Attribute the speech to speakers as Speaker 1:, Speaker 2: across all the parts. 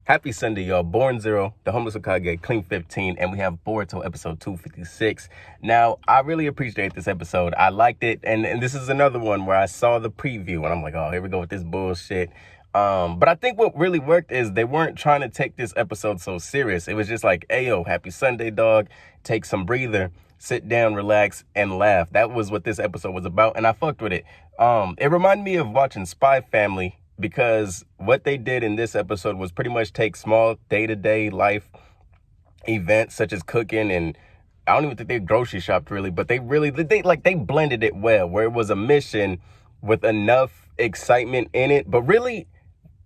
Speaker 1: Happy Sunday, y'all. Born Zero, the Homeless Hokage, Clean 15, and we have Boruto episode 256. Now, I really appreciate this episode. I liked it, and this is another one where I saw the preview, and I'm like, oh, here we go with this bullshit. But I think what really worked is they weren't trying to take this episode so serious. It was just like, hey, yo, happy Sunday, dog. Take some breather, sit down, relax, and laugh. That was what this episode was about, and I fucked with it. It reminded me of watching Spy Family, because what they did in this episode was pretty much take small day-to-day life events such as cooking, and I don't even think they grocery shopped really, but they blended it well, where it was a mission with enough excitement in it. But really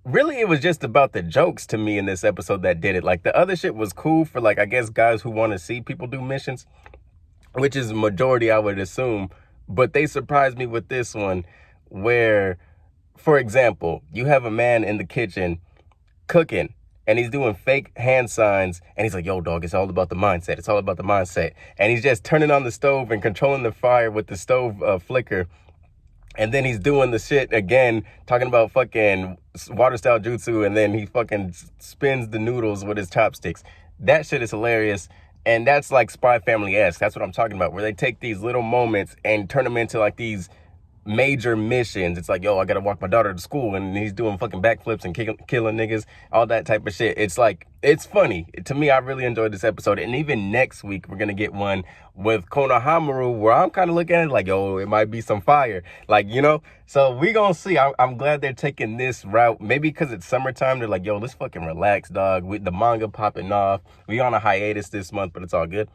Speaker 1: it was just about the jokes to me in this episode that did it. Like, the other shit was cool for, like, I guess guys who want to see people do missions, which is the majority, I would assume. But they surprised me with this one where, for example, you have a man in the kitchen cooking, and he's doing fake hand signs, and he's like, yo, dog, it's all about the mindset. It's all about the mindset. And he's just turning on the stove and controlling the fire with the stove flicker. And then he's doing the shit again, talking about fucking water style jutsu, and then he fucking spins the noodles with his chopsticks. That shit is hilarious. And that's like Spy Family-esque. That's what I'm talking about, where they take these little moments and turn them into like these major missions. It's like, yo, I gotta walk my daughter to school, and he's doing fucking backflips and killing niggas, all that type of shit. It's like, it's funny. To me, I really enjoyed this episode. And even next week, we're gonna get one with Konohamaru, where I'm kind of looking at it like, yo, it might be some fire. Like, you know? So we gonna see. I'm glad they're taking this route. Maybe because it's summertime, they're like, yo, let's fucking relax, dog. With the manga popping off. We on a hiatus this month, but it's all good.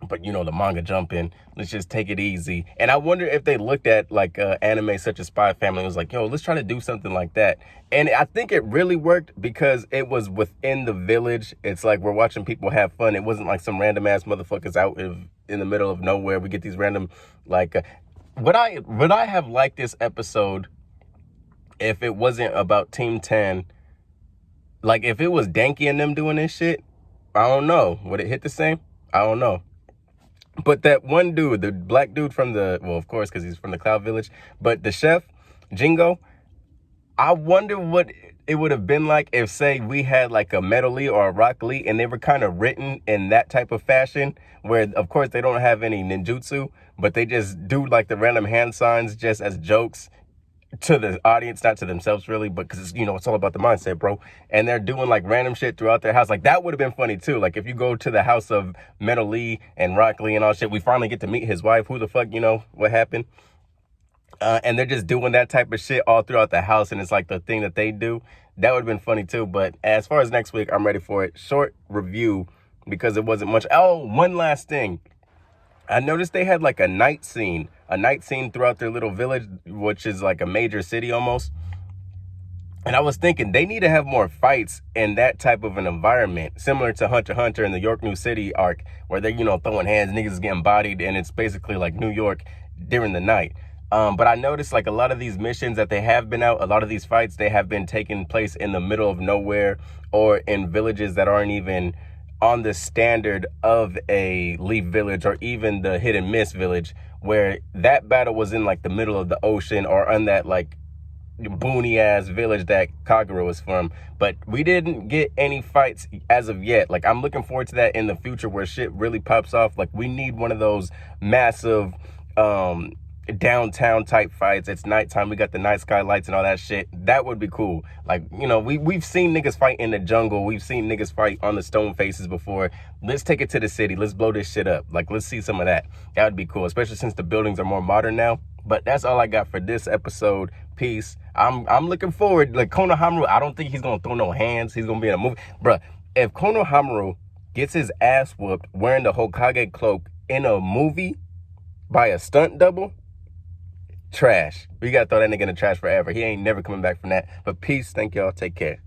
Speaker 1: But, you know, the manga jumping, let's just take it easy. And I wonder if they looked at, like, anime such as Spy Family and was like, yo, let's try to do something like that. And I think it really worked because it was within the village. It's like we're watching people have fun. It wasn't like some random-ass motherfuckers out in the middle of nowhere. We get these random, like... Would I have liked this episode if it wasn't about Team 10? Like, if it was Danky and them doing this shit, I don't know. Would it hit the same? I don't know. But that one dude, the black dude from well, of course, because he's from the Cloud Village, but the chef, Jingo, I wonder what it would have been like if, say, we had like a Metal Lee or a Rock Lee, and they were kind of written in that type of fashion, where, of course, they don't have any ninjutsu, but they just do like the random hand signs just as jokes to the audience, not to themselves really, but because, you know, it's all about the mindset, bro. And they're doing like random shit throughout their house. Like, that would have been funny too. Like, if you go to the house of Metal Lee and Rock Lee and all shit, we finally get to meet his wife. Who the fuck, you know, what happened? And they're just doing that type of shit all throughout the house, and it's like the thing that they do. That would have been funny too. But as far as next week, I'm ready for it. Short review because it wasn't much. Oh, one last thing. I noticed they had like a night scene throughout their little village, which is like a major city almost. And I was thinking they need to have more fights in that type of an environment, similar to Hunter x Hunter in the York New City arc, where they're, you know, throwing hands, niggas getting bodied, and it's basically like New York during the night. But I noticed like a lot of these missions that they have been out, a lot of these fights, they have been taking place in the middle of nowhere or in villages that aren't even on the standard of a Leaf Village or even the Hit and Miss Village, where that battle was in like the middle of the ocean or on that like boony ass village that Kagura was from. But we didn't get any fights as of yet. Like, I'm looking forward to that in the future where shit really pops off. Like, we need one of those massive downtown type fights. It's nighttime, we got the night sky lights and all that shit. That would be cool. Like, you know, we've seen niggas fight in the jungle, we've seen niggas fight on the stone faces before. Let's take it to the city, let's blow this shit up. Like, let's see some of that. That would be cool, especially since the buildings are more modern now. But that's all I got for this episode. Peace. I'm looking forward. Like, Konohamaru, I don't think he's gonna throw no hands. He's gonna be in a movie. Bruh, if Konohamaru gets his ass whooped wearing the Hokage cloak in a movie by a stunt double, trash. We gotta throw that nigga in the trash forever. He ain't never coming back from that. But peace. Thank y'all. Take care.